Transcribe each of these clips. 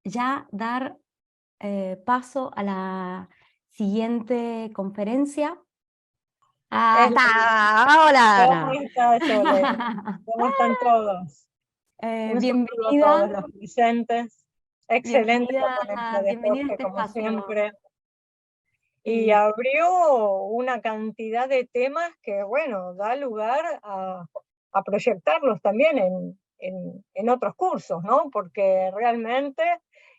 ya dar paso a la siguiente conferencia. Es Hola, ¿Cómo Ana. estás, Sole? ¿Cómo están todos? Un saludo a Bienvenida, todos los presentes. Excelente la ponencia de bienvenida a Jorge, este como espacio. siempre. Y Sí, abrió una cantidad de temas que, bueno, da lugar a proyectarlos también en otros cursos, ¿no? Porque realmente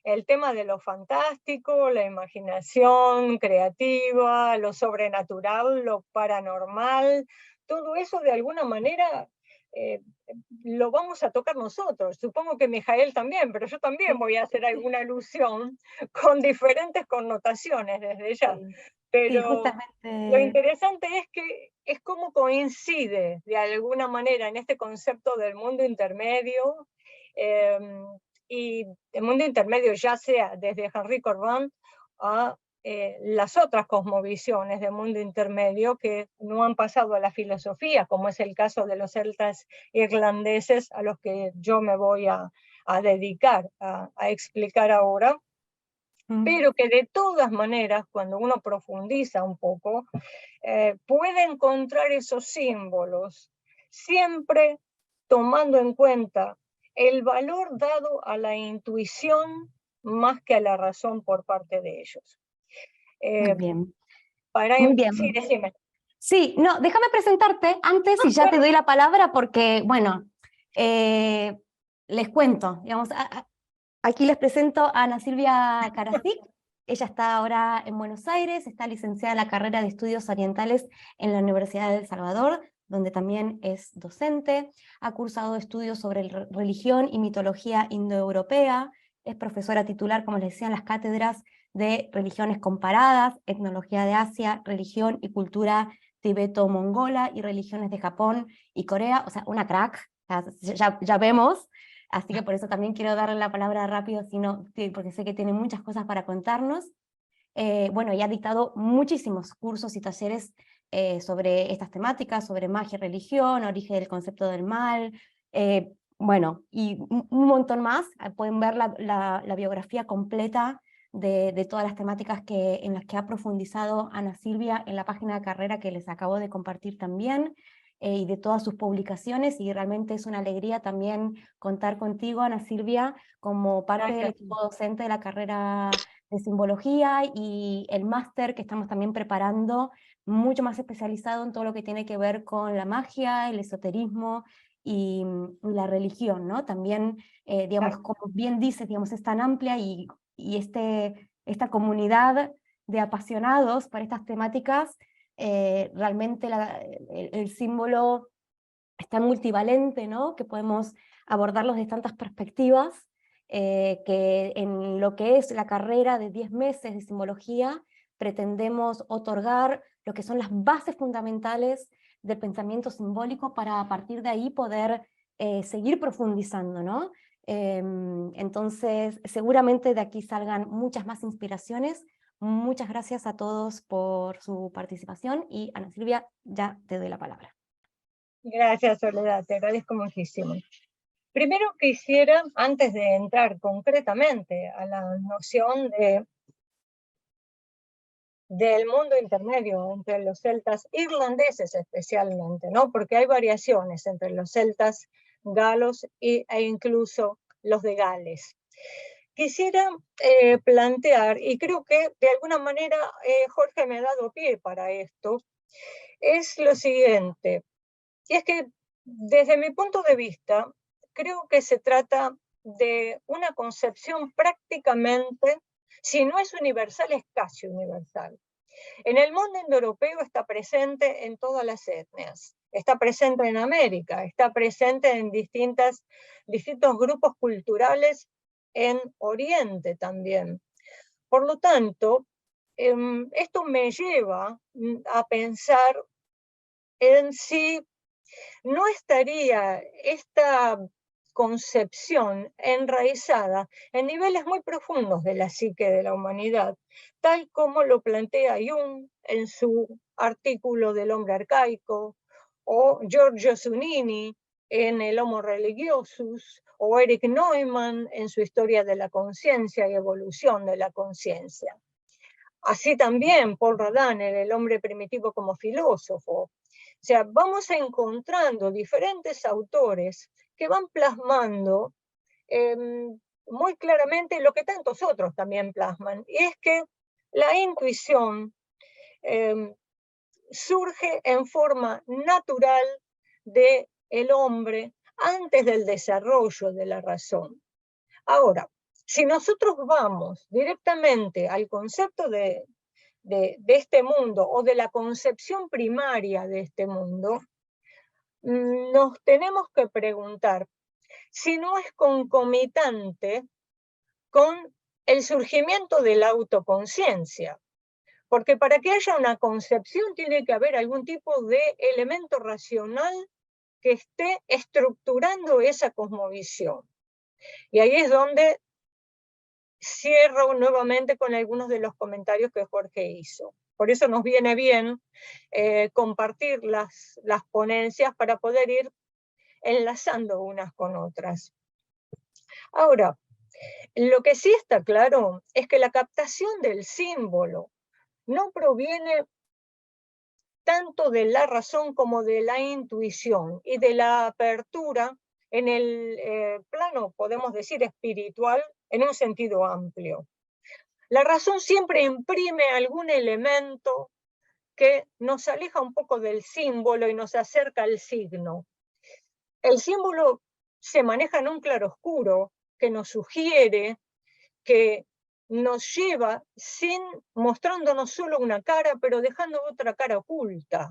el tema de lo fantástico, la imaginación creativa, lo sobrenatural, lo paranormal, todo eso de alguna manera eh, lo vamos a tocar nosotros. Supongo que Mijael también, pero yo también voy a hacer alguna alusión con diferentes connotaciones desde ya. sí, sí, Pero lo justamente. interesante es que es cómo coincide de alguna manera en este concepto del mundo intermedio, eh, y el mundo intermedio ya sea desde Henri Corbin a las otras cosmovisiones del mundo intermedio que no han pasado a la filosofía, como es el caso de los celtas irlandeses a los que yo me voy a dedicar a explicar ahora, Mm, pero que de todas maneras, cuando uno profundiza un poco, puede encontrar esos símbolos, siempre tomando en cuenta el valor dado a la intuición más que a la razón por parte de ellos. Muy Eh, bien, muy sí, bien. decime. Sí, no, déjame presentarte antes y ya te doy la palabra porque, bueno, eh, les cuento, digamos, aquí les presento a Ana Silvia Karasik. Ella está ahora en Buenos Aires, está licenciada en la carrera de Estudios Orientales en la Universidad de El Salvador, donde también es docente. Ha cursado estudios sobre religión y mitología indoeuropea. Es profesora titular, como les decía, en las cátedras de religiones comparadas, etnología de Asia, religión y cultura tibeto-mongola y religiones de Japón y Corea. O sea, una crack, ya vemos. Así que por eso también quiero darle la palabra rápido, porque sé que tiene muchas cosas para contarnos. Bueno, y ha dictado muchísimos cursos y talleres sobre estas temáticas, sobre magia y religión, origen del concepto del mal, bueno, y un montón más. Pueden ver la biografía completa de todas las temáticas en las que ha profundizado Ana Silvia en la página de carrera que les acabo de compartir también, y de todas sus publicaciones, y realmente es una alegría también contar contigo, Ana Silvia, como parte del Gracias. equipo docente de la carrera de simbología y el máster que estamos también preparando, mucho más especializado en todo lo que tiene que ver con la magia, el esoterismo y la religión, ¿no? También, digamos, como bien dices, digamos, es tan amplia y esta comunidad de apasionados por estas temáticas, realmente el símbolo es tan multivalente, ¿no? Que podemos abordarlos de tantas perspectivas, que en lo que es la carrera de 10 meses de simbología pretendemos otorgar lo que son las bases fundamentales del pensamiento simbólico para a partir de ahí poder seguir profundizando, ¿no? Entonces, seguramente de aquí salgan muchas más inspiraciones. Muchas gracias a todos por su participación y Ana Silvia, ya te doy la palabra. Gracias, Soledad, te agradezco muchísimo. Primero quisiera, antes de entrar concretamente a la noción del mundo intermedio entre los celtas irlandeses especialmente, ¿no? Porque hay variaciones entre los celtas galos e incluso los de Gales. Quisiera plantear, y creo que de alguna manera Jorge me ha dado pie para esto, es lo siguiente, y es que desde mi punto de vista, creo que se trata de una concepción prácticamente, si no es universal, es casi universal. En el mundo indoeuropeo está presente en todas las etnias, está presente en América, está presente en distintos grupos culturales en Oriente también. Por lo tanto, esto me lleva a pensar en si no estaría esta concepción enraizada en niveles muy profundos de la psique de la humanidad, tal como lo plantea Jung en su artículo del hombre arcaico, o Giorgio Zunini en el Homo religiosus, o Erich Neumann en su Historia de la Conciencia y Evolución de la Conciencia. Así también Paul Rodin en El hombre primitivo como filósofo. O sea, vamos encontrando diferentes autores que van plasmando muy claramente lo que tantos otros también plasman, y es que la intuición surge en forma natural del hombre antes del desarrollo de la razón. Ahora, si nosotros vamos directamente al concepto de este mundo o de la concepción primaria de este mundo, nos tenemos que preguntar si no es concomitante con el surgimiento de la autoconciencia. Porque para que haya una concepción tiene que haber algún tipo de elemento racional que esté estructurando esa cosmovisión. Y ahí es donde cierro nuevamente con algunos de los comentarios que Jorge hizo. Por eso nos viene bien compartir las ponencias para poder ir enlazando unas con otras. Ahora, lo que sí está claro es que la captación del símbolo no proviene tanto de la razón como de la intuición y de la apertura en el plano, podemos decir, espiritual, en un sentido amplio. La razón siempre imprime algún elemento que nos aleja un poco del símbolo y nos acerca al signo. El símbolo se maneja en un claroscuro que nos sugiere, que nos lleva mostrándonos solo una cara, pero dejando otra cara oculta.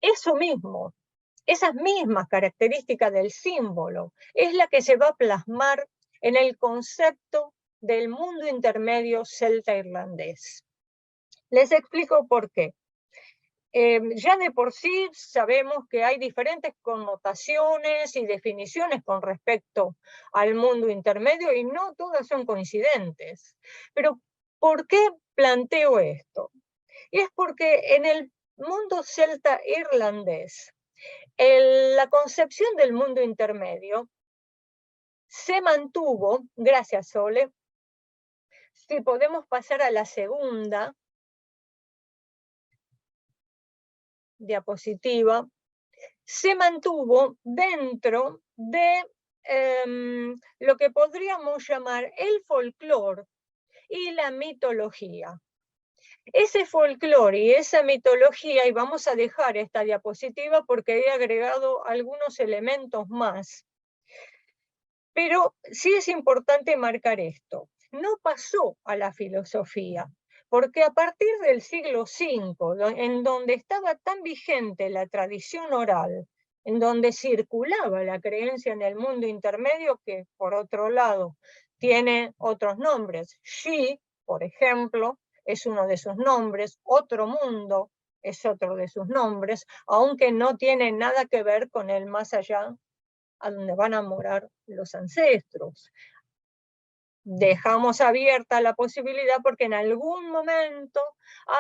Eso mismo, esas mismas características del símbolo, es la que se va a plasmar en el concepto del mundo intermedio celta-irlandés. Les explico por qué. Ya de por sí sabemos que hay diferentes connotaciones y definiciones con respecto al mundo intermedio y no todas son coincidentes. Pero, ¿por qué planteo esto? Y es porque en el mundo celta-irlandés, la concepción del mundo intermedio se mantuvo, gracias Sole, si podemos pasar a la segunda diapositiva, se mantuvo dentro de lo que podríamos llamar el folclore y la mitología. Ese folclore y esa mitología, y vamos a dejar esta diapositiva porque he agregado algunos elementos más, pero sí es importante marcar esto. No pasó a la filosofía, porque a partir del siglo V, en donde estaba tan vigente la tradición oral, en donde circulaba la creencia en el mundo intermedio, que por otro lado tiene otros nombres. Xi, por ejemplo, es uno de sus nombres, Otro Mundo es otro de sus nombres, aunque no tiene nada que ver con el más allá, a donde van a morar los ancestros. Dejamos abierta la posibilidad porque en algún momento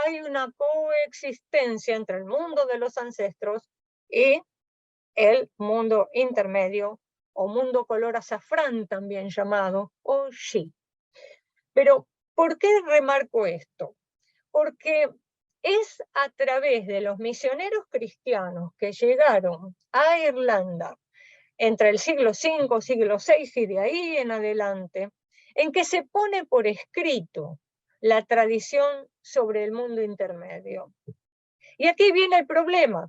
hay una coexistencia entre el mundo de los ancestros y el mundo intermedio, o mundo color azafrán también llamado, o Xi. Pero, ¿por qué remarco esto? Porque es a través de los misioneros cristianos que llegaron a Irlanda entre el siglo V, siglo VI y de ahí en adelante, en que se pone por escrito la tradición sobre el mundo intermedio. Y aquí viene el problema.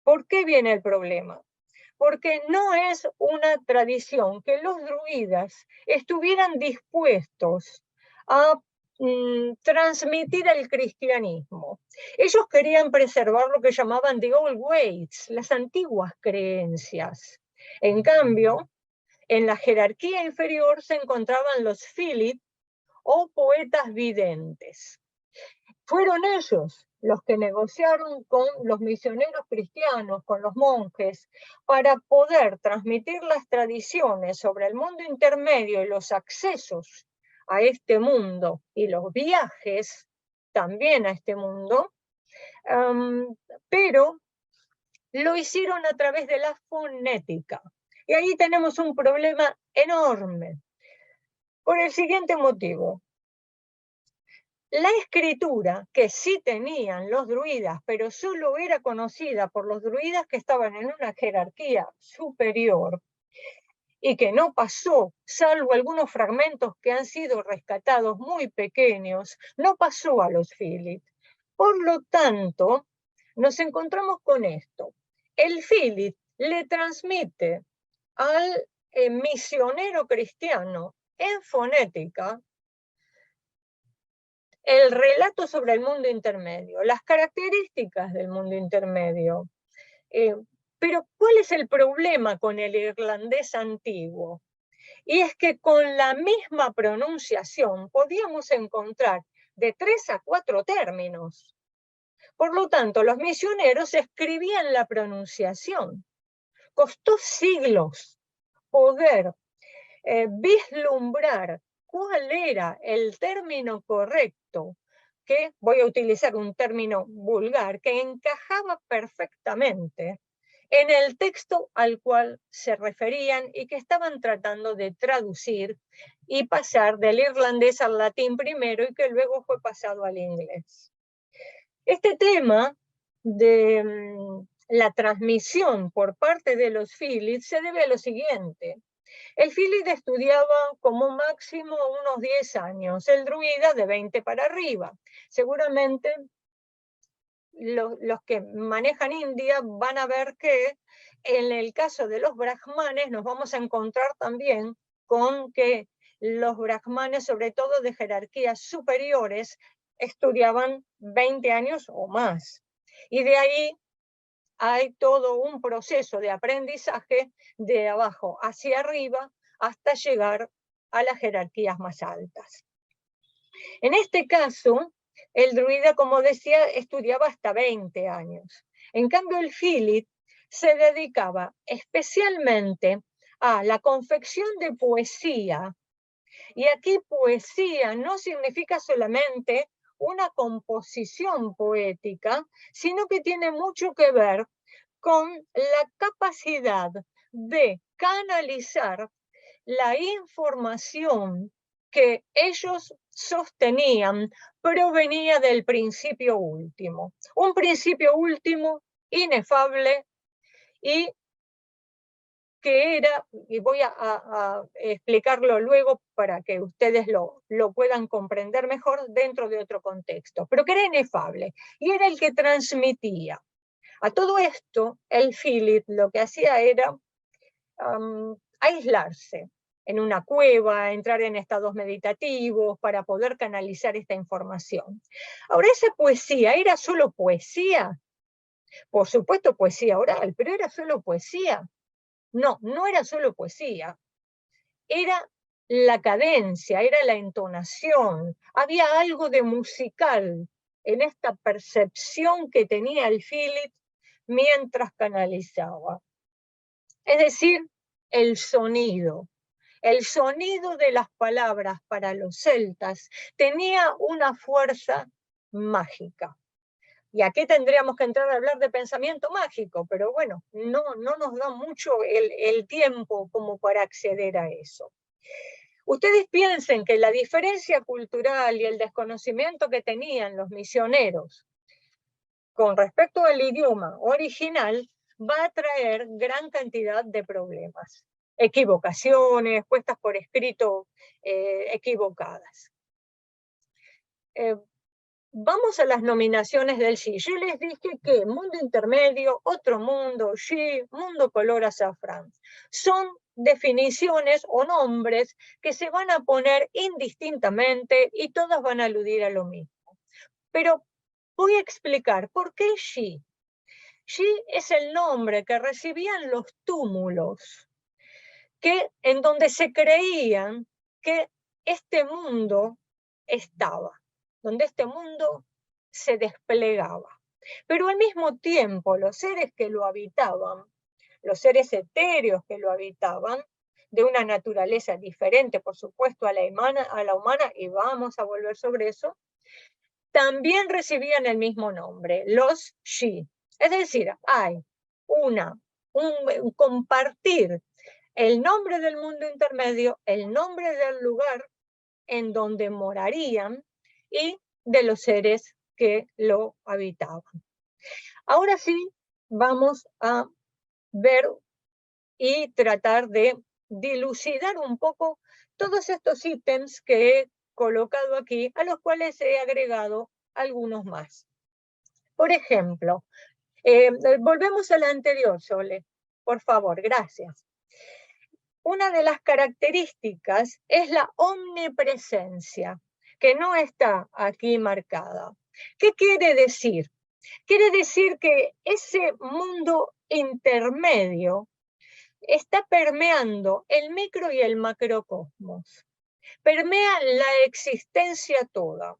¿Por qué viene el problema? Porque no es una tradición que los druidas estuvieran dispuestos a transmitir el cristianismo. Ellos querían preservar lo que llamaban the old ways, las antiguas creencias. En cambio, en la jerarquía inferior se encontraban los Philip o poetas videntes. Fueron ellos los que negociaron con los misioneros cristianos, con los monjes, para poder transmitir las tradiciones sobre el mundo intermedio y los accesos a este mundo y los viajes también a este mundo, pero lo hicieron a través de la fonética. Y ahí tenemos un problema enorme, por el siguiente motivo. La escritura que sí tenían los druidas, pero solo era conocida por los druidas que estaban en una jerarquía superior y que no pasó, salvo algunos fragmentos que han sido rescatados muy pequeños, no pasó a los Philip. Por lo tanto, nos encontramos con esto. El Philip le transmite al misionero cristiano en fonética el relato sobre el mundo intermedio, las características del mundo intermedio. Pero ¿cuál es el problema con el irlandés antiguo? Y es que con la misma pronunciación podíamos encontrar de 3 a 4 términos. Por lo tanto, los misioneros escribían la pronunciación. Costó siglos poder vislumbrar cuál era el término correcto, que voy a utilizar un término vulgar, que encajaba perfectamente en el texto al cual se referían y que estaban tratando de traducir y pasar del irlandés al latín primero y que luego fue pasado al inglés. Este tema de la transmisión por parte de los Philip se debe a lo siguiente. El Philip estudiaba como máximo unos 10 años, el druida de 20 para arriba. Seguramente los que manejan India van a ver que en el caso de los brahmanes nos vamos a encontrar también con que los brahmanes, sobre todo de jerarquías superiores, estudiaban 20 años o más. Y de ahí hay todo un proceso de aprendizaje de abajo hacia arriba hasta llegar a las jerarquías más altas. En este caso, el druida, como decía, estudiaba hasta 20 años. En cambio, el Philip se dedicaba especialmente a la confección de poesía. Y aquí poesía no significa solamente una composición poética, sino que tiene mucho que ver con la capacidad de canalizar la información que ellos sostenían provenía del principio último. Un principio último inefable y que era, y voy a explicarlo luego para que ustedes lo puedan comprender mejor dentro de otro contexto, pero que era inefable y era el que transmitía. A todo esto, el Philip lo que hacía era aislarse en una cueva, entrar en estados meditativos para poder canalizar esta información. Ahora, esa poesía, ¿era solo poesía? Por supuesto poesía oral, pero ¿era solo poesía? No, no era solo poesía. Era la cadencia, era la entonación. Había algo de musical en esta percepción que tenía el Philip mientras canalizaba. Es decir, el sonido. El sonido de las palabras para los celtas tenía una fuerza mágica. Y aquí tendríamos que entrar a hablar de pensamiento mágico, pero bueno, no nos da mucho el tiempo como para acceder a eso. Ustedes piensen que la diferencia cultural y el desconocimiento que tenían los misioneros con respecto al idioma original va a traer gran cantidad de problemas, equivocaciones, puestas por escrito equivocadas. Vamos a las nominaciones del Shi. Yo les dije que mundo intermedio, otro mundo, Shi, mundo color azafrán. Son definiciones o nombres que se van a poner indistintamente y todas van a aludir a lo mismo. Pero voy a explicar por qué Shi. Shi es el nombre que recibían los túmulos, en donde se creían que este mundo estaba, donde este mundo se desplegaba. Pero al mismo tiempo, los seres que lo habitaban, los seres etéreos que lo habitaban, de una naturaleza diferente, por supuesto, a la humana, y vamos a volver sobre eso, también recibían el mismo nombre, los Shi. Es decir, hay un compartir el nombre del mundo intermedio, el nombre del lugar en donde morarían y de los seres que lo habitaban. Ahora sí, vamos a ver y tratar de dilucidar un poco todos estos ítems que he colocado aquí, a los cuales he agregado algunos más. Por ejemplo, volvemos a la anterior, Sole, por favor, gracias. Una de las características es la omnipresencia, que no está aquí marcada. ¿Qué quiere decir? Quiere decir que ese mundo intermedio está permeando el micro y el macrocosmos. Permea la existencia toda.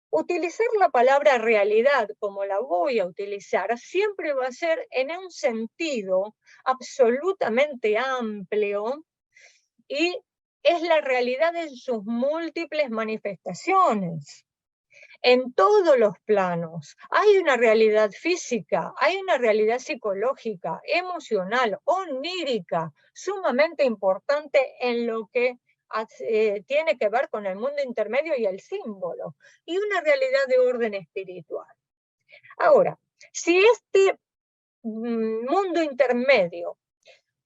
Utilizar la palabra realidad como la voy a utilizar siempre va a ser en un sentido absolutamente amplio y es la realidad en sus múltiples manifestaciones. En todos los planos. Hay una realidad física, hay una realidad psicológica, emocional, onírica, sumamente importante en lo que tiene que ver con el mundo intermedio y el símbolo, y una realidad de orden espiritual. Ahora, si este mundo intermedio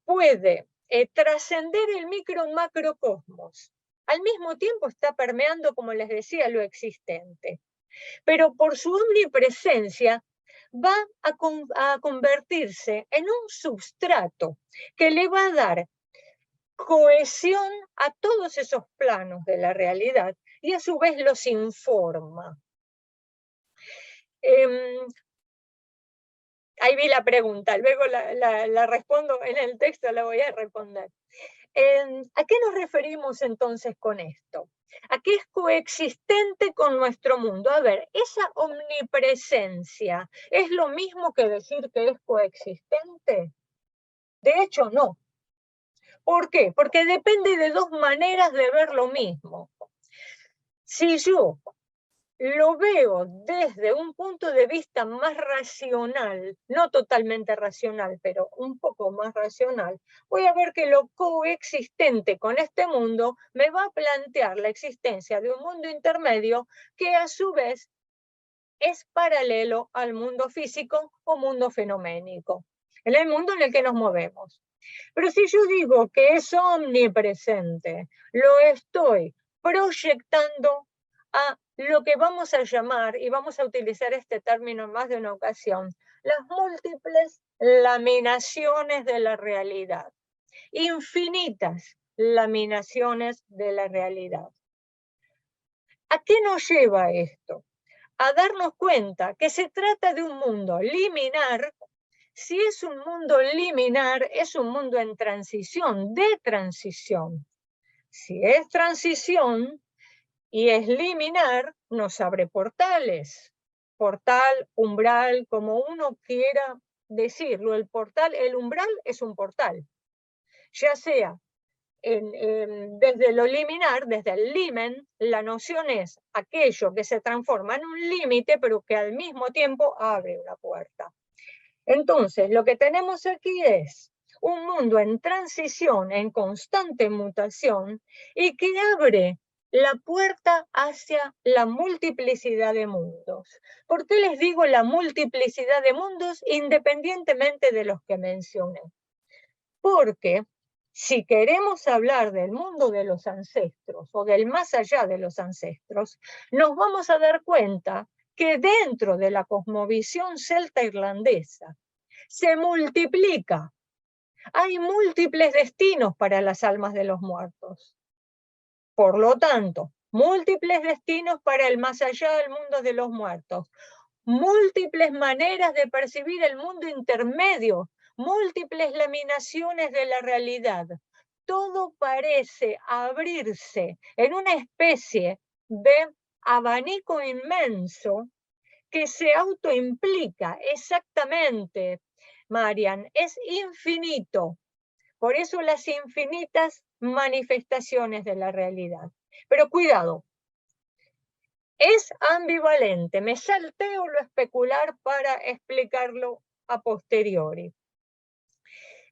puede trascender el micro-macrocosmos, al mismo tiempo está permeando, como les decía, lo existente. Pero por su omnipresencia va a convertirse en un substrato que le va a dar cohesión a todos esos planos de la realidad y a su vez los informa. Ahí vi la pregunta, luego la respondo en el texto, la voy a responder. ¿A qué nos referimos entonces con esto? ¿A qué es coexistente con nuestro mundo? A ver, esa omnipresencia, ¿es lo mismo que decir que es coexistente? De hecho, no. ¿Por qué? Porque depende de dos maneras de ver lo mismo. Si yo lo veo desde un punto de vista más racional, no totalmente racional, pero un poco más racional, voy a ver que lo coexistente con este mundo me va a plantear la existencia de un mundo intermedio que a su vez es paralelo al mundo físico o mundo fenoménico, en el mundo en el que nos movemos. Pero si yo digo que es omnipresente, lo estoy proyectando a lo que vamos a llamar, y vamos a utilizar este término en más de una ocasión, las múltiples laminaciones de la realidad. Infinitas laminaciones de la realidad. ¿A qué nos lleva esto? A darnos cuenta que se trata de un mundo liminar. Si es un mundo liminar, es un mundo en transición, de transición. Si es transición y es liminar, nos abre portales. Portal, umbral, como uno quiera decirlo. El portal, el umbral es un portal. Ya sea desde lo liminar, desde el limen, la noción es aquello que se transforma en un límite, pero que al mismo tiempo abre una puerta. Entonces, lo que tenemos aquí es un mundo en transición, en constante mutación, y que abre la puerta hacia la multiplicidad de mundos. ¿Por qué les digo la multiplicidad de mundos independientemente de los que mencioné? Porque si queremos hablar del mundo de los ancestros o del más allá de los ancestros, nos vamos a dar cuenta que dentro de la cosmovisión celta irlandesa se multiplica. Hay múltiples destinos para las almas de los muertos. Por lo tanto, múltiples destinos para el más allá del mundo de los muertos. Múltiples maneras de percibir el mundo intermedio. Múltiples laminaciones de la realidad. Todo parece abrirse en una especie de abanico inmenso que se autoimplica exactamente, Marian, es infinito. Por eso las infinitas manifestaciones de la realidad. Pero cuidado, es ambivalente. Me salteo lo especular para explicarlo a posteriori.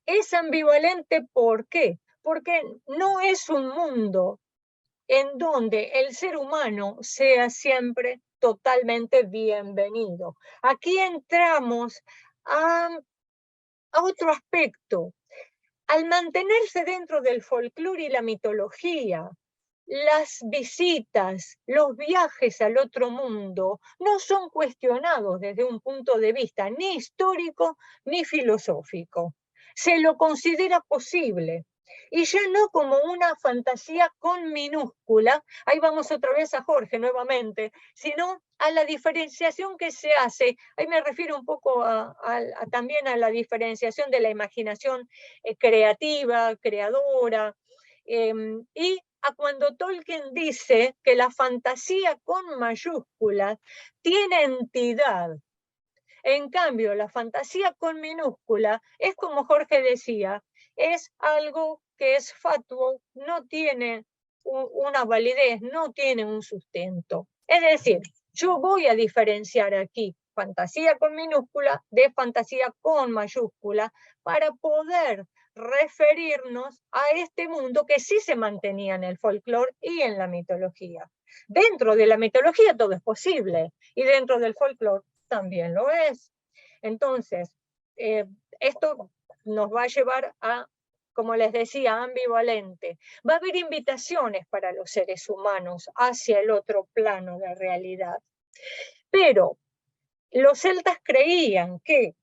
Es ambivalente, ¿por qué? Porque no es un mundo en donde el ser humano sea siempre totalmente bienvenido. Aquí entramos a otro aspecto. Al mantenerse dentro del folclore y la mitología, las visitas, los viajes al otro mundo no son cuestionados desde un punto de vista ni histórico ni filosófico. Se lo considera posible. Y ya no como una fantasía con minúscula, ahí vamos otra vez a Jorge nuevamente, sino a la diferenciación que se hace, ahí me refiero un poco también a la diferenciación de la imaginación creativa, creadora, y a cuando Tolkien dice que la fantasía con mayúsculas tiene entidad. En cambio, la fantasía con minúscula es como Jorge decía, es algo que es fatuo, no tiene una validez, no tiene un sustento. Es decir, yo voy a diferenciar aquí fantasía con minúscula de fantasía con mayúscula para poder referirnos a este mundo que sí se mantenía en el folclore y en la mitología. Dentro de la mitología todo es posible y dentro del folclore también lo es. Entonces, esto nos va a llevar a, como les decía, ambivalente. Va a haber invitaciones para los seres humanos hacia el otro plano de realidad. Pero los celtas creían que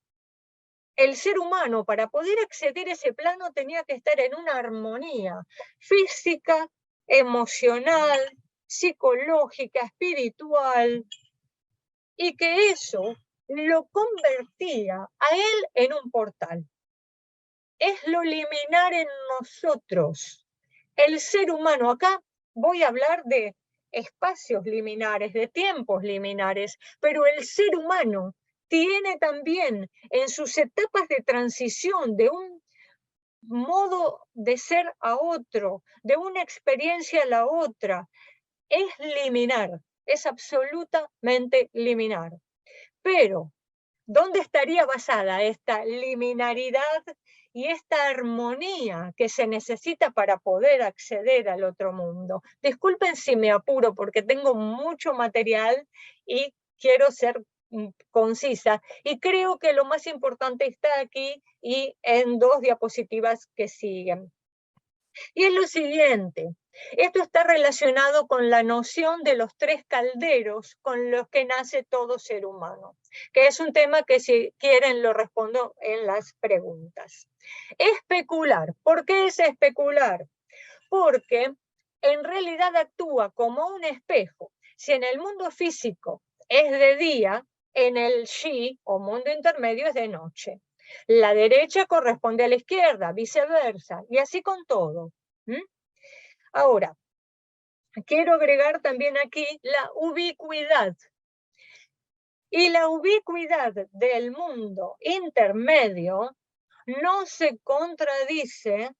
el ser humano, para poder acceder a ese plano, tenía que estar en una armonía física, emocional, psicológica, espiritual, y que eso lo convertía a él en un portal. Es lo liminar en nosotros. El ser humano, acá voy a hablar de espacios liminares, de tiempos liminares, pero el ser humano tiene también en sus etapas de transición de un modo de ser a otro, de una experiencia a la otra, es liminar, es absolutamente liminar. Pero, ¿dónde estaría basada esta liminaridad y esta armonía que se necesita para poder acceder al otro mundo? Disculpen si me apuro porque tengo mucho material y quiero ser concisa. Y creo que lo más importante está aquí y en 2 diapositivas que siguen. Y es lo siguiente, esto está relacionado con la noción de los 3 calderos con los que nace todo ser humano, que es un tema que si quieren lo respondo en las preguntas. Especular, ¿por qué es especular? Porque en realidad actúa como un espejo. Si en el mundo físico es de día, en el Shi o mundo intermedio es de noche. La derecha corresponde a la izquierda, viceversa, y así con todo. Ahora, quiero agregar también aquí la ubicuidad. Y la ubicuidad del mundo intermedio no se contradice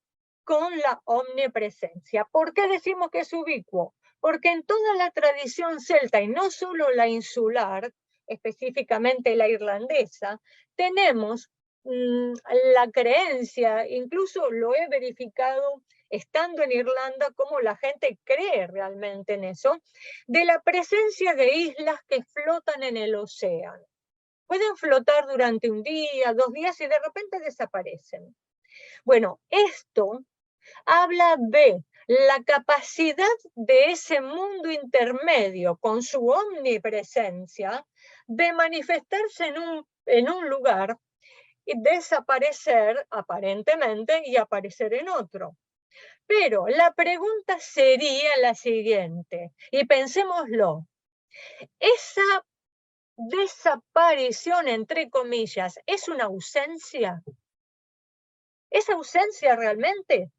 con la omnipresencia. ¿Por qué decimos que es ubicuo? Porque en toda la tradición celta, y no solo la insular, específicamente la irlandesa, tenemos la creencia, incluso lo he verificado estando en Irlanda, cómo la gente cree realmente en eso, de la presencia de islas que flotan en el océano. Pueden flotar durante un día, 2 días y de repente desaparecen. Bueno, esto habla de la capacidad de ese mundo intermedio con su omnipresencia de manifestarse en un lugar y desaparecer aparentemente y aparecer en otro. Pero la pregunta sería la siguiente, y pensémoslo, esa desaparición, entre comillas, ¿es una ausencia? ¿Es ausencia realmente?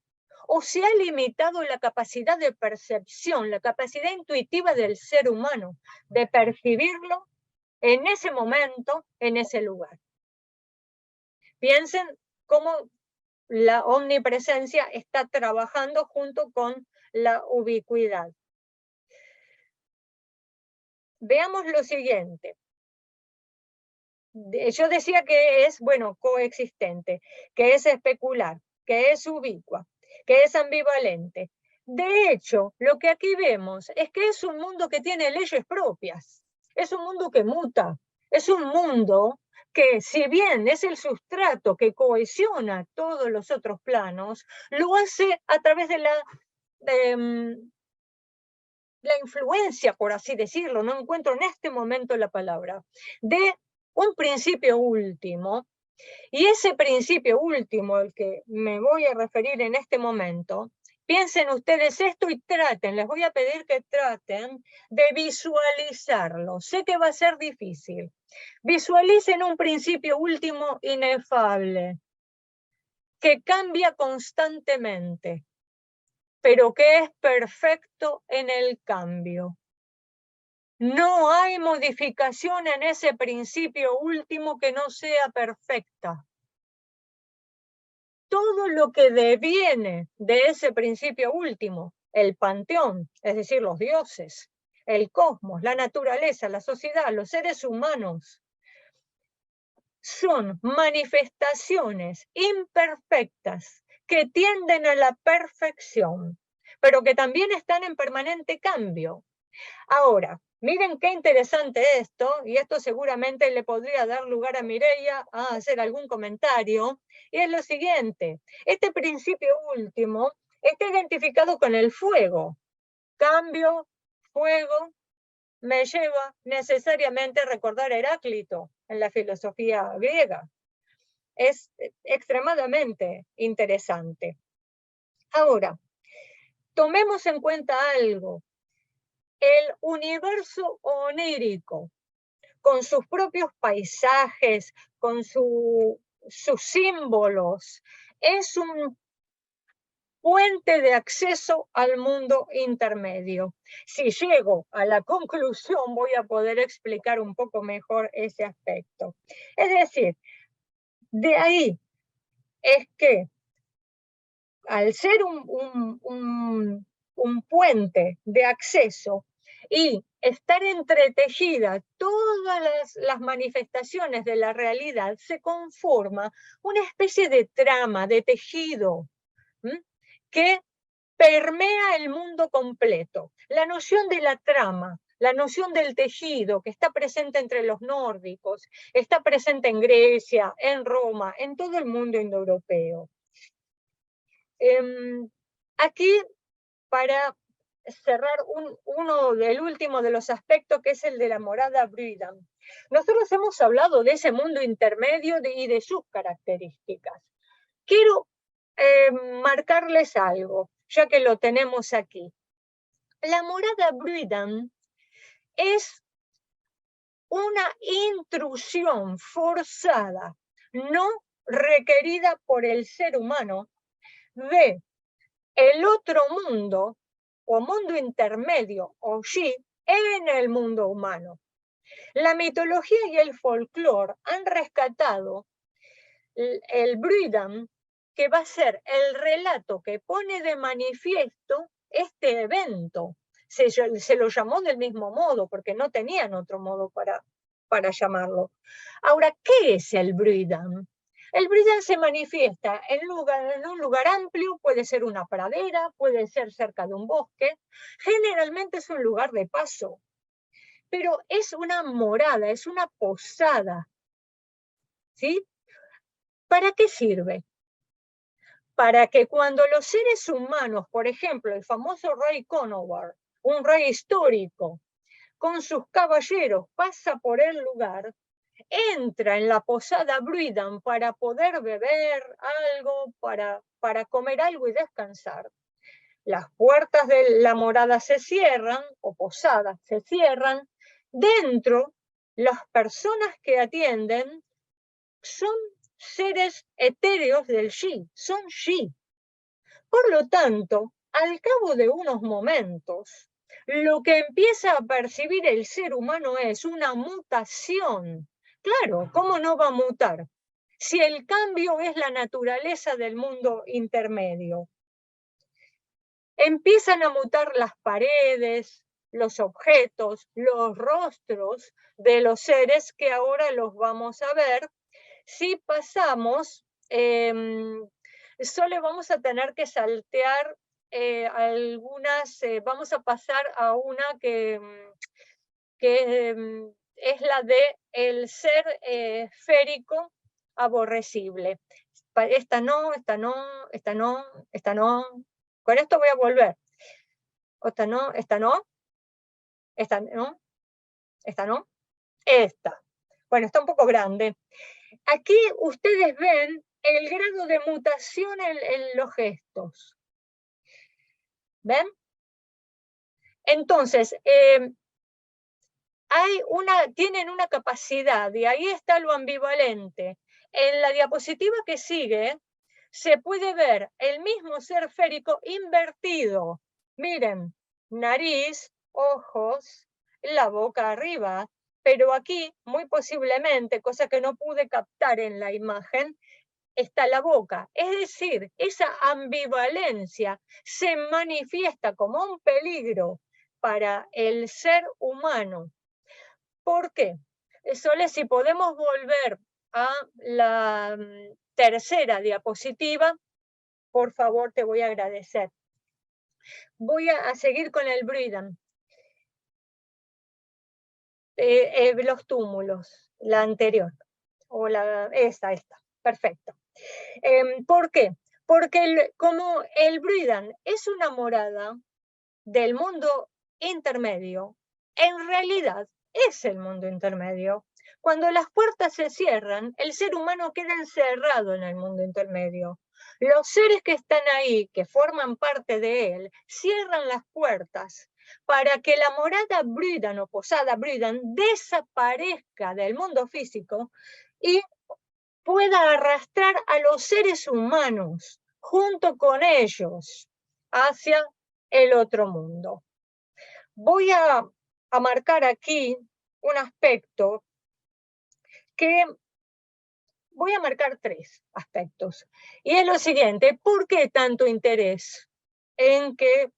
¿O se ha limitado la capacidad de percepción, la capacidad intuitiva del ser humano de percibirlo en ese momento, en ese lugar? Piensen cómo la omnipresencia está trabajando junto con la ubicuidad. Veamos lo siguiente. yo decía que es, bueno, coexistente, que es especular, que es ubicua, que es ambivalente. De hecho, lo que aquí vemos es que es un mundo que tiene leyes propias, es un mundo que muta, es un mundo que, si bien es el sustrato que cohesiona todos los otros planos, lo hace a través de la influencia, por así decirlo, no encuentro en este momento la palabra, de un principio último. Y ese principio último, al que me voy a referir en este momento, piensen ustedes esto y traten, les voy a pedir que traten de visualizarlo. Sé que va a ser difícil. Visualicen un principio último inefable, que cambia constantemente, pero que es perfecto en el cambio. No hay modificación en ese principio último que no sea perfecta. Todo lo que deviene de ese principio último, el panteón, es decir, los dioses, el cosmos, la naturaleza, la sociedad, los seres humanos, son manifestaciones imperfectas que tienden a la perfección, pero que también están en permanente cambio. Ahora, miren qué interesante esto, y esto seguramente le podría dar lugar a Mireia a hacer algún comentario, y es lo siguiente: este principio último está identificado con el fuego. Cambio, fuego, me lleva necesariamente a recordar a Heráclito en la filosofía griega. Es extremadamente interesante. Ahora, tomemos en cuenta algo. El universo onírico, con sus propios paisajes, con sus símbolos, es un puente de acceso al mundo intermedio. Si llego a la conclusión, voy a poder explicar un poco mejor ese aspecto. Es decir, de ahí es que, al ser un puente de acceso y estar entretejidas todas las manifestaciones de la realidad, se conforma una especie de trama, de tejido, que permea el mundo completo. La noción de la trama, la noción del tejido, que está presente entre los nórdicos, está presente en Grecia, en Roma, en todo el mundo indoeuropeo. Aquí, para cerrar el último de los aspectos, que es el de la morada Brüdam. Nosotros hemos hablado de ese mundo intermedio y de sus características. Quiero marcarles algo, ya que lo tenemos aquí. La morada Brüdam es una intrusión forzada, no requerida por el ser humano, de el otro mundo, o mundo intermedio, o Shi, en el mundo humano. La mitología y el folclore han rescatado el Brüdam, que va a ser el relato que pone de manifiesto este evento. Se lo llamó del mismo modo, porque no tenían otro modo para llamarlo. Ahora, ¿qué es el Brüdam? El Brüdam se manifiesta en un lugar amplio, puede ser una pradera, puede ser cerca de un bosque, generalmente es un lugar de paso, pero es una morada, es una posada, ¿sí? ¿Para qué sirve? Para que cuando los seres humanos, por ejemplo, el famoso rey Conowar, un rey histórico, con sus caballeros pasa por el lugar, entra en la posada Brüdam para poder beber algo, para comer algo y descansar. Las puertas de la morada se cierran, o posada se cierran. Dentro, las personas que atienden son seres etéreos del Shi, son Shi. Por lo tanto, al cabo de unos momentos, lo que empieza a percibir el ser humano es una mutación. Claro, ¿cómo no va a mutar? Si el cambio es la naturaleza del mundo intermedio. Empiezan a mutar las paredes, los objetos, los rostros de los seres que ahora los vamos a ver. Si pasamos, solo vamos a tener que saltear algunas, vamos a pasar a una que es la de el ser férico aborrecible. Esta no, esta no, esta no, esta no. Con esto voy a volver. Esta no, esta no, esta no, esta no, esta. Bueno, está un poco grande. Aquí ustedes ven el grado de mutación en los gestos. ¿Ven? Entonces, tienen una capacidad, y ahí está lo ambivalente. En la diapositiva que sigue, se puede ver el mismo ser férico invertido. Miren, nariz, ojos, la boca arriba, pero aquí, muy posiblemente, cosa que no pude captar en la imagen, está la boca. Es decir, esa ambivalencia se manifiesta como un peligro para el ser humano. ¿Por qué? Sole, si podemos volver a la tercera diapositiva, por favor, te voy a agradecer. Voy a seguir con el Breeden. Los túmulos, la anterior, o esta, perfecto. ¿Por qué? Porque como el Breeden es una morada del mundo intermedio, en realidad es el mundo intermedio. Cuando las puertas se cierran, el ser humano queda encerrado en el mundo intermedio. Los seres que están ahí, que forman parte de él, cierran las puertas para que la morada Breeden o posada Breeden desaparezca del mundo físico y pueda arrastrar a los seres humanos junto con ellos hacia el otro mundo. Voy a marcar aquí un aspecto que voy a marcar 3 aspectos. Y es lo siguiente: ¿por qué tanto interés en que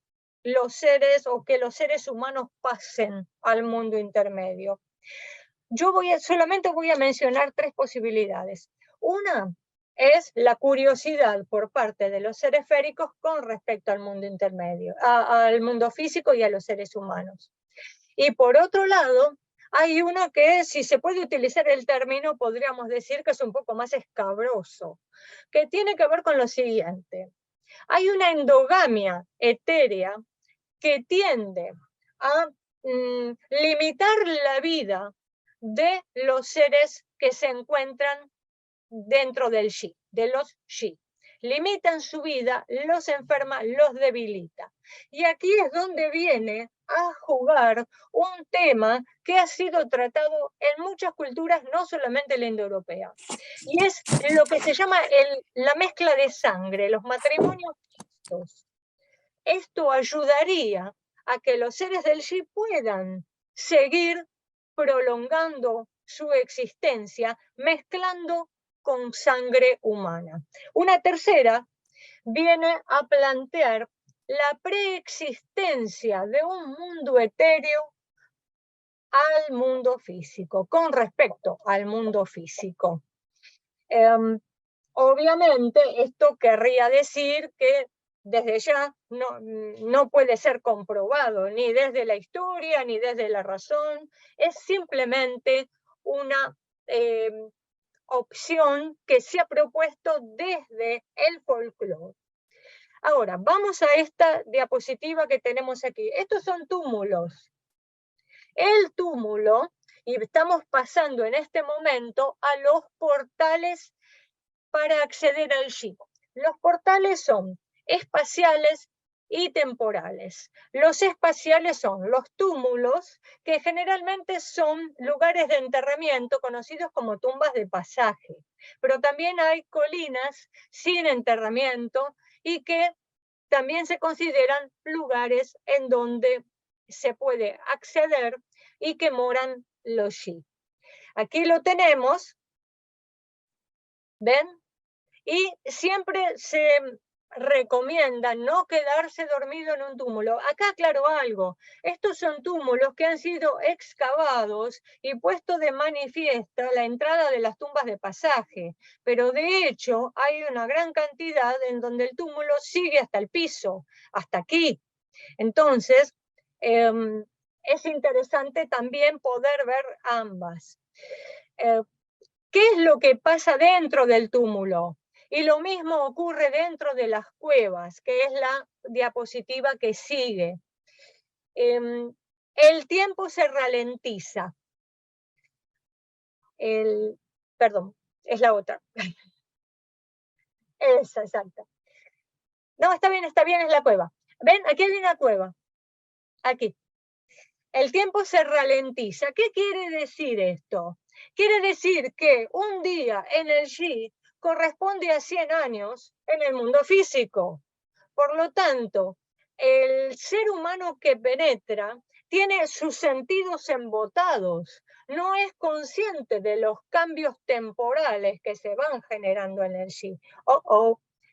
los seres o que los seres humanos pasen al mundo intermedio? Yo solamente voy a mencionar 3 posibilidades. Una es la curiosidad por parte de los seres féricos con respecto al mundo intermedio, al mundo físico y a los seres humanos. Y por otro lado, hay uno que, si se puede utilizar el término, podríamos decir que es un poco más escabroso, que tiene que ver con lo siguiente. Hay una endogamia etérea que tiende a limitar la vida de los seres que se encuentran dentro del Shi, de los Shi. Limitan su vida, los enferma, los debilita. Y aquí es donde viene a jugar un tema que ha sido tratado en muchas culturas, no solamente la indoeuropea. Y es lo que se llama la mezcla de sangre, los matrimonios mixtos. Esto ayudaría a que los seres del Shi puedan seguir prolongando su existencia, mezclando con sangre humana. Una tercera viene a plantear la preexistencia de un mundo etéreo al mundo físico, con respecto al mundo físico. Obviamente, esto querría decir que desde ya no puede ser comprobado ni desde la historia ni desde la razón, es simplemente una opción que se ha propuesto desde el folclore. Ahora, vamos a esta diapositiva que tenemos aquí. Estos son túmulos. El túmulo, y estamos pasando en este momento a los portales para acceder al Shi. Los portales son espaciales y temporales. Los espaciales son los túmulos, que generalmente son lugares de enterramiento conocidos como tumbas de pasaje, pero también hay colinas sin enterramiento y que también se consideran lugares en donde se puede acceder y que moran los Shi. Aquí lo tenemos, ¿ven? Y siempre recomienda no quedarse dormido en un túmulo. Acá aclaro algo, estos son túmulos que han sido excavados y puesto de manifiesto la entrada de las tumbas de pasaje, pero de hecho hay una gran cantidad en donde el túmulo sigue hasta el piso, hasta aquí. Entonces, es interesante también poder ver ambas. ¿Qué es lo que pasa dentro del túmulo? Y lo mismo ocurre dentro de las cuevas, que es la diapositiva que sigue. El tiempo se ralentiza. Perdón, es la otra. Esa, exacta. No, está bien, es la cueva. ¿Ven? Aquí hay una cueva. Aquí. El tiempo se ralentiza. ¿Qué quiere decir esto? Quiere decir que un día en el Xi corresponde a 100 años en el mundo físico. Por lo tanto, el ser humano que penetra tiene sus sentidos embotados, no es consciente de los cambios temporales que se van generando en el Xi.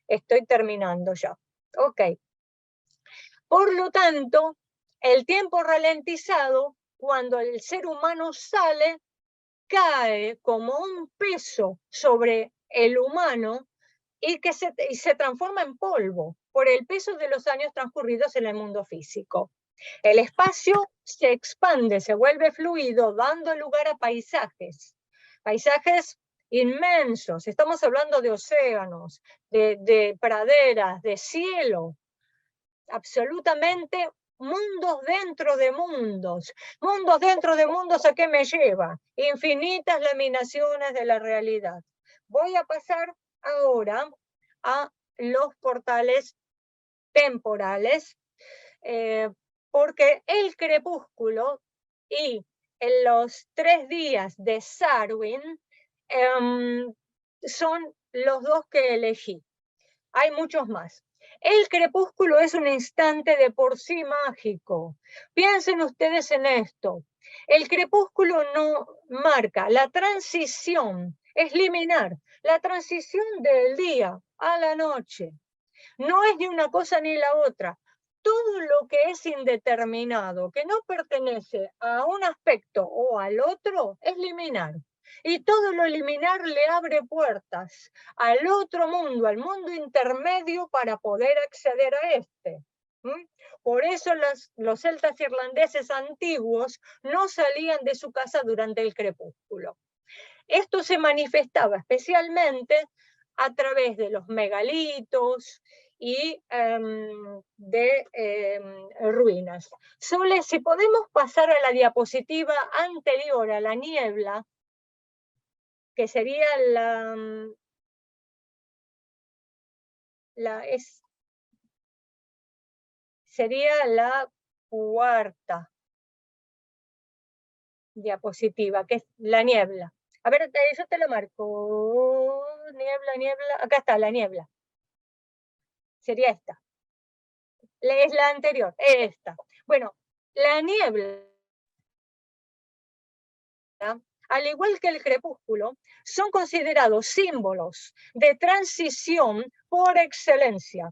Estoy terminando ya. Ok. Por lo tanto, el tiempo ralentizado, cuando el ser humano sale, cae como un peso sobre el humano y se transforma en polvo por el peso de los años transcurridos en el mundo físico. El espacio se expande, se vuelve fluido, dando lugar a paisajes inmensos. Estamos hablando de océanos, de praderas, de cielo, absolutamente mundos dentro de mundos. Mundos dentro de mundos, ¿a qué me lleva? Infinitas laminaciones de la realidad. Voy a pasar ahora a los portales temporales, porque el crepúsculo y en los 3 días de Sarwin son los dos que elegí. Hay muchos más. El crepúsculo es un instante de por sí mágico. Piensen ustedes en esto. El crepúsculo no marca la transición, es liminar, la transición del día a la noche. No es ni una cosa ni la otra. Todo lo que es indeterminado, que no pertenece a un aspecto o al otro, es liminar. Y todo lo liminar le abre puertas al otro mundo, al mundo intermedio, para poder acceder a este. Por eso los celtas irlandeses antiguos no salían de su casa durante el crepúsculo. Esto se manifestaba especialmente a través de los megalitos y de ruinas. Sole, si podemos pasar a la diapositiva anterior a la niebla, que sería sería la cuarta diapositiva, que es la niebla. A ver, yo te lo marco. Niebla. Acá está la niebla. Sería esta. Es la anterior, esta. Bueno, la niebla, al igual que el crepúsculo, son considerados símbolos de transición por excelencia.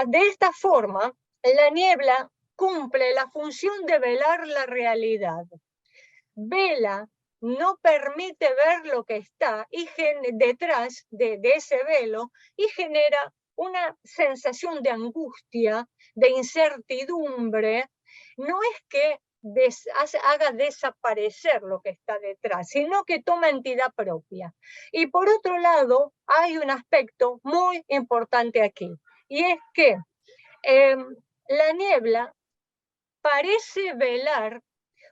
De esta forma, la niebla cumple la función de velar la realidad. Vela, no permite ver lo que está detrás de ese velo y genera una sensación de angustia, de incertidumbre. No es que haga desaparecer lo que está detrás, sino que toma entidad propia. Y por otro lado, hay un aspecto muy importante aquí, y es que la niebla parece velar,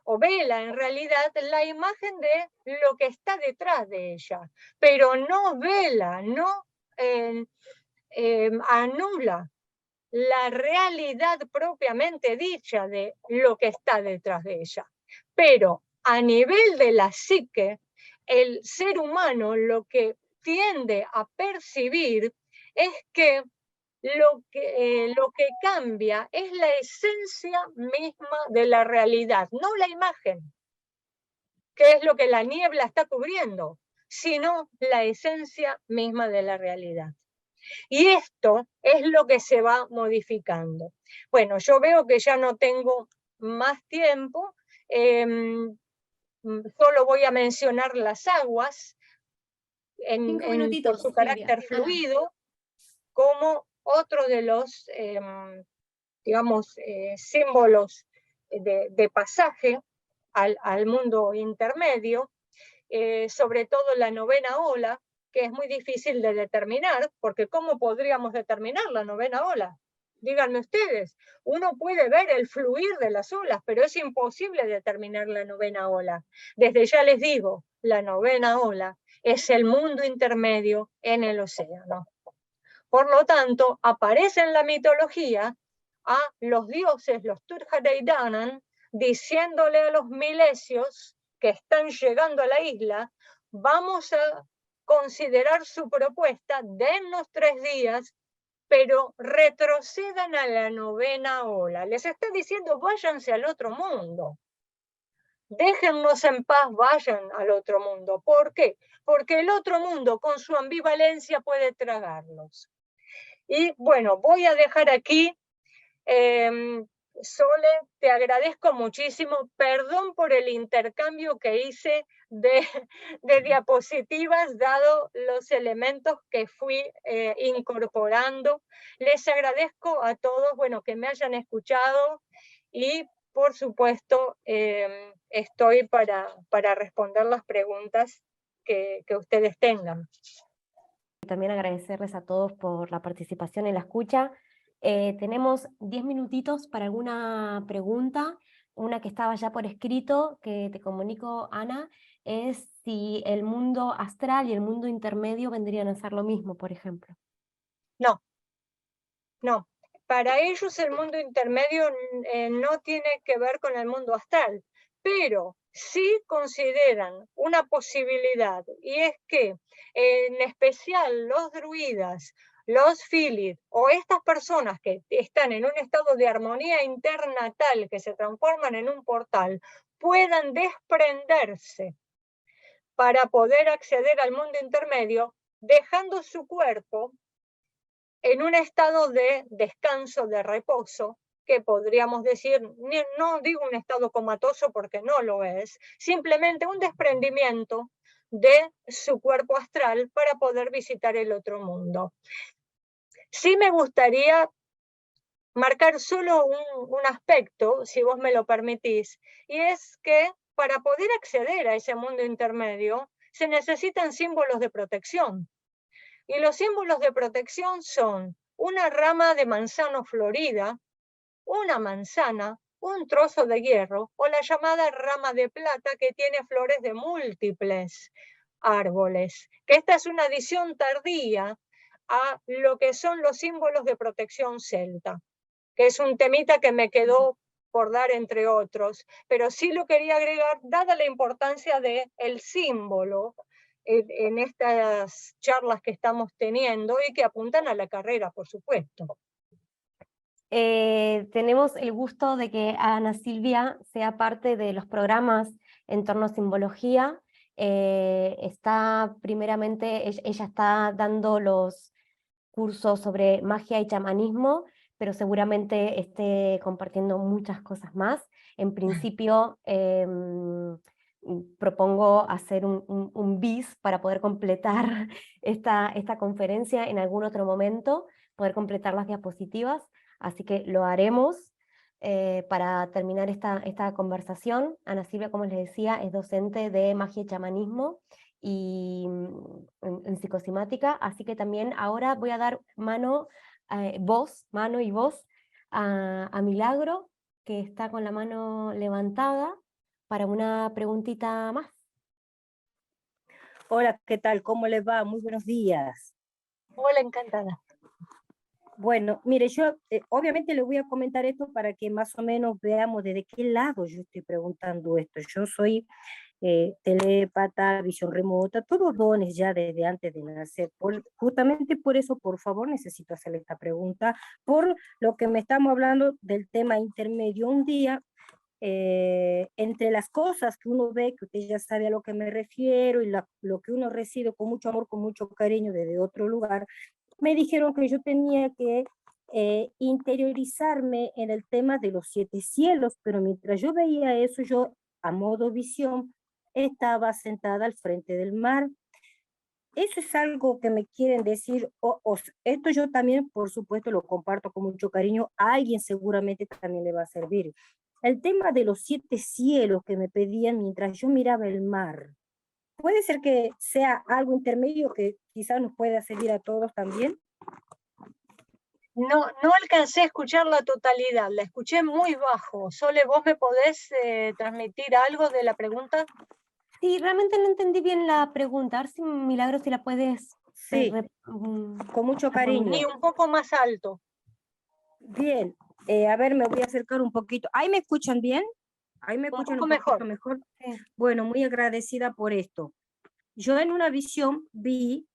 o vela en realidad, la imagen de lo que está detrás de ella, pero no vela, no anula la realidad propiamente dicha de lo que está detrás de ella. Pero a nivel de la psique, el ser humano lo que tiende a percibir es que lo que cambia es la esencia misma de la realidad, no la imagen, que es lo que la niebla está cubriendo, sino la esencia misma de la realidad. Y esto es lo que se va modificando. Bueno, yo veo que ya no tengo más tiempo, solo voy a mencionar las aguas por su carácter fluido, como otro de los, digamos, símbolos de pasaje al mundo intermedio, sobre todo la novena ola, que es muy difícil de determinar, porque ¿cómo podríamos determinar la novena ola? Díganme ustedes, uno puede ver el fluir de las olas, pero es imposible determinar la novena ola. Desde ya les digo, la novena ola es el mundo intermedio en el océano. Por lo tanto, aparece en la mitología a los dioses, los Turhadeidanan, diciéndole a los milesios que están llegando a la isla, vamos a considerar su propuesta, dennos 3 días, pero retrocedan a la novena ola. Les está diciendo, váyanse al otro mundo. Déjennos en paz, vayan al otro mundo. ¿Por qué? Porque el otro mundo, con su ambivalencia, puede tragarlos. Y bueno, voy a dejar aquí. Sole, te agradezco muchísimo. Perdón por el intercambio que hice de diapositivas, dado los elementos que fui incorporando. Les agradezco a todos, bueno, que me hayan escuchado y, por supuesto, estoy para responder las preguntas que ustedes tengan. También agradecerles a todos por la participación y la escucha. Tenemos 10 minutitos para alguna pregunta. Una que estaba ya por escrito, que te comunico, Ana, es si el mundo astral y el mundo intermedio vendrían a ser lo mismo, por ejemplo. No, no. Para ellos el mundo intermedio no tiene que ver con el mundo astral, pero sí consideran una posibilidad, y es que en especial los druidas, los Philid o estas personas que están en un estado de armonía interna tal que se transforman en un portal, puedan desprenderse para poder acceder al mundo intermedio, dejando su cuerpo en un estado de descanso, de reposo, que podríamos decir, no digo un estado comatoso porque no lo es, simplemente un desprendimiento de su cuerpo astral para poder visitar el otro mundo. Sí me gustaría marcar solo un aspecto, si vos me lo permitís, y es que para poder acceder a ese mundo intermedio se necesitan símbolos de protección. Y los símbolos de protección son una rama de manzano florida, una manzana, un trozo de hierro o la llamada rama de plata que tiene flores de múltiples árboles. Que esta es una adición tardía a lo que son los símbolos de protección celta, que es un temita que me quedó por dar entre otros, pero sí lo quería agregar dada la importancia del símbolo en estas charlas que estamos teniendo y que apuntan a la carrera, por supuesto. Tenemos el gusto de que Ana Silvia sea parte de los programas en torno a simbología. Está primeramente, ella está dando los cursos sobre magia y chamanismo, pero seguramente esté compartiendo muchas cosas más. En principio, propongo hacer un bis para poder completar esta conferencia en algún otro momento, poder completar las diapositivas, así que lo haremos. Para terminar esta conversación, Ana Silvia, como les decía, es docente de magia y chamanismo y en psicosimática, así que también ahora voy a dar mano y voz a Milagro, que está con la mano levantada para una preguntita más. Hola, ¿qué tal? ¿Cómo les va? Muy buenos días. Hola, encantada. Bueno, mire, yo obviamente le voy a comentar esto para que más o menos veamos desde qué lado yo estoy preguntando esto. Yo soy telépata, visión remota, todos dones ya desde antes de nacer. Justamente por eso, por favor, necesito hacerle esta pregunta, por lo que me estamos hablando del tema intermedio. Un día, entre las cosas que uno ve, que usted ya sabe a lo que me refiero, y lo que uno recibe con mucho amor, con mucho cariño desde otro lugar, me dijeron que yo tenía que interiorizarme en el tema de los 7 cielos, pero mientras yo veía eso, yo a modo visión estaba sentada al frente del mar. Eso es algo que me quieren decir, esto yo también, por supuesto, lo comparto con mucho cariño, a alguien seguramente también le va a servir. El tema de los 7 cielos que me pedían mientras yo miraba el mar, puede ser que sea algo intermedio que quizás nos pueda servir a todos también. No alcancé a escuchar la totalidad, la escuché muy bajo. Sole, ¿vos me podés transmitir algo de la pregunta? Sí, realmente no entendí bien la pregunta. A ver si Milagro, si la puedes... Sí, con mucho cariño. Y un poco más alto. Bien, a ver, me voy a acercar un poquito. ¿Ahí me escuchan bien? ¿Ahí me escuchan un poquito mejor? Sí. Bueno, muy agradecida por esto. Yo en una visión vi,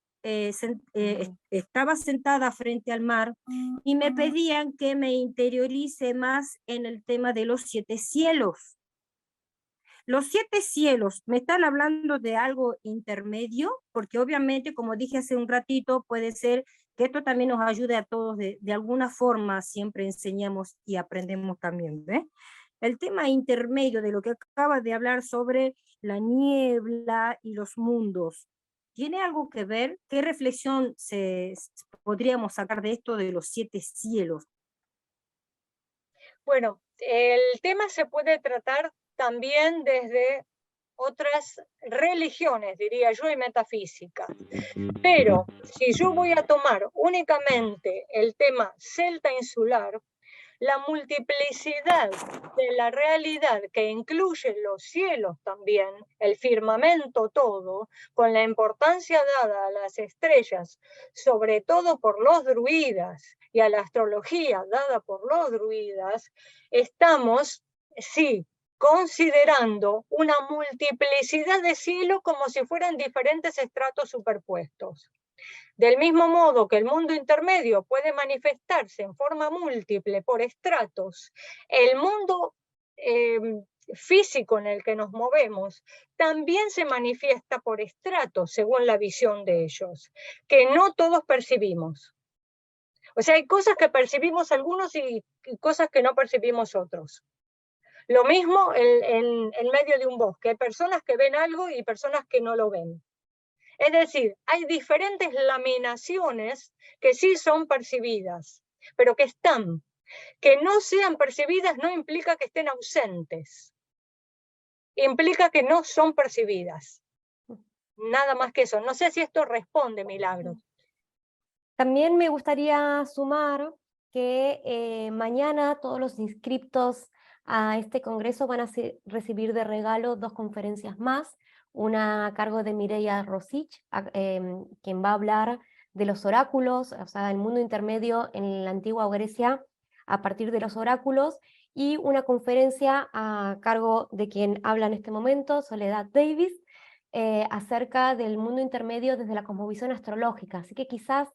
estaba sentada frente al mar y me pedían que me interiorice más en el tema de los 7 cielos. Los 7 cielos, ¿me están hablando de algo intermedio? Porque obviamente, como dije hace un ratito, puede ser que esto también nos ayude a todos de alguna forma, siempre enseñamos y aprendemos también, ¿ves? El tema intermedio de lo que acaba de hablar sobre la niebla y los mundos, ¿tiene algo que ver? ¿Qué reflexión podríamos sacar de esto de los 7 cielos? Bueno, el tema se puede tratar también desde otras religiones, diría yo, y metafísica. Pero si yo voy a tomar únicamente el tema celta insular, la multiplicidad de la realidad que incluye los cielos también, el firmamento todo, con la importancia dada a las estrellas, sobre todo por los druidas y a la astrología dada por los druidas, estamos, sí, considerando una multiplicidad de cielos como si fueran diferentes estratos superpuestos. Del mismo modo que el mundo intermedio puede manifestarse en forma múltiple por estratos, el mundo físico en el que nos movemos también se manifiesta por estratos, según la visión de ellos, que no todos percibimos. O sea, hay cosas que percibimos algunos y cosas que no percibimos otros. Lo mismo en medio de un bosque. Hay personas que ven algo y personas que no lo ven. Es decir, hay diferentes laminaciones que sí son percibidas, pero que están. Que no sean percibidas no implica que estén ausentes. Implica que no son percibidas. Nada más que eso. No sé si esto responde, Milagros. También me gustaría sumar que mañana todos los inscriptos a este congreso van a recibir de regalo 2 conferencias más, una a cargo de Mireia Rosich, quien va a hablar de los oráculos, o sea, el mundo intermedio en la antigua Grecia a partir de los oráculos, y una conferencia a cargo de quien habla en este momento, Soledad Davis, acerca del mundo intermedio desde la cosmovisión astrológica. Así que quizás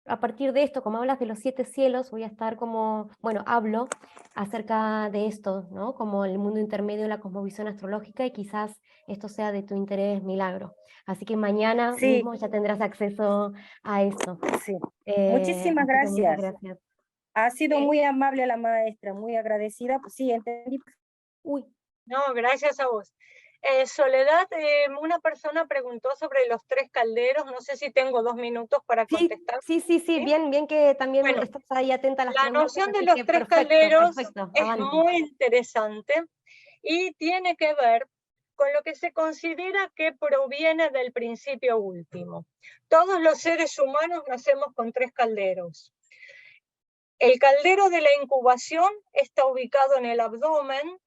a partir de esto, como hablas de los 7 cielos, voy a estar como, bueno, hablo acerca de esto, ¿no? Como el mundo intermedio de la cosmovisión astrológica, y quizás esto sea de tu interés, Milagro. Así que mañana mismo ya tendrás acceso a esto. Sí. Muchísimas gracias. Muchas gracias. Ha sido muy amable la maestra, muy agradecida. Pues sí, entendí. Uy. No, gracias a vos. Soledad, una persona preguntó sobre los 3 calderos, no sé si tengo 2 minutos para contestar. Sí, bien que también estás ahí atenta a las preguntas. La noción de los 3 calderos es muy interesante y tiene que ver con lo que se considera que proviene del principio último. Todos los seres humanos nacemos con 3 calderos. El caldero de la incubación está ubicado en el abdomen,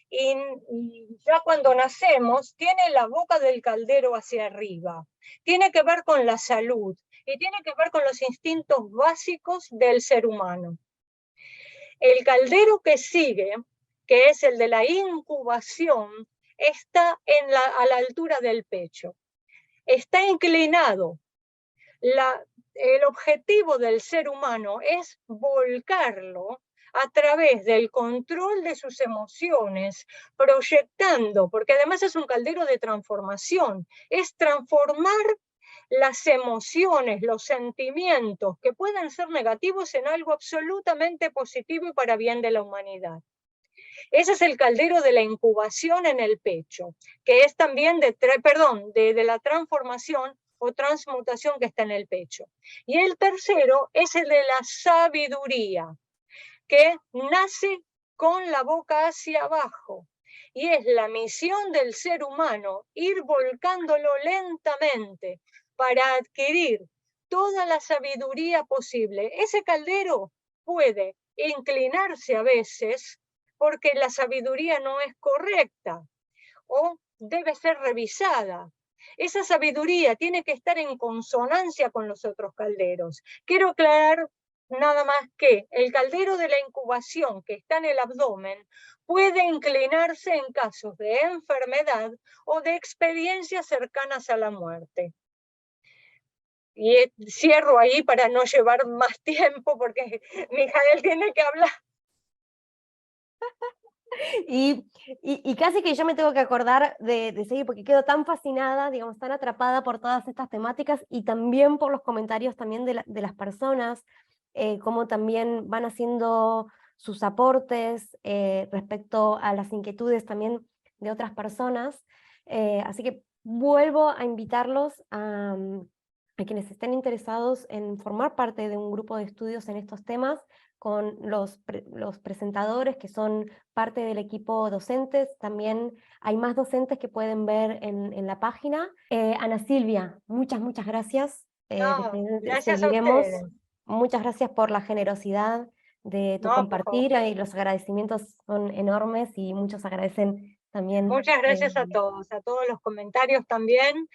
y ya cuando nacemos tiene la boca del caldero hacia arriba. Tiene que ver con la salud y tiene que ver con los instintos básicos del ser humano. El caldero que sigue, que es el de la incubación, está a la altura del pecho. Está inclinado. El objetivo del ser humano es volcarlo a través del control de sus emociones, proyectando, porque además es un caldero de transformación, es transformar las emociones, los sentimientos que pueden ser negativos en algo absolutamente positivo y para bien de la humanidad. Ese es el caldero de la incubación en el pecho, que es también de la transformación o transmutación que está en el pecho. Y el tercero es el de la sabiduría, que nace con la boca hacia abajo. Y es la misión del ser humano ir volcándolo lentamente para adquirir toda la sabiduría posible. Ese caldero puede inclinarse a veces porque la sabiduría no es correcta o debe ser revisada. Esa sabiduría tiene que estar en consonancia con los otros calderos. Quiero aclarar nada más que el caldero de la incubación que está en el abdomen puede inclinarse en casos de enfermedad o de experiencias cercanas a la muerte. Y cierro ahí para no llevar más tiempo porque Mijael tiene que hablar. Y casi que yo me tengo que acordar de seguir, porque quedo tan fascinada, digamos, tan atrapada por todas estas temáticas y también por los comentarios también de las personas, cómo también van haciendo sus aportes respecto a las inquietudes también de otras personas. Así que vuelvo a invitarlos a quienes estén interesados en formar parte de un grupo de estudios en estos temas, con los presentadores que son parte del equipo docentes. También hay más docentes que pueden ver en la página. Ana Silvia, muchas gracias. No, gracias a Seguiremos. ustedes. Muchas gracias por la generosidad de tu No, por compartir, favor. y los agradecimientos son enormes y muchos agradecen también. Muchas gracias a todos los comentarios también.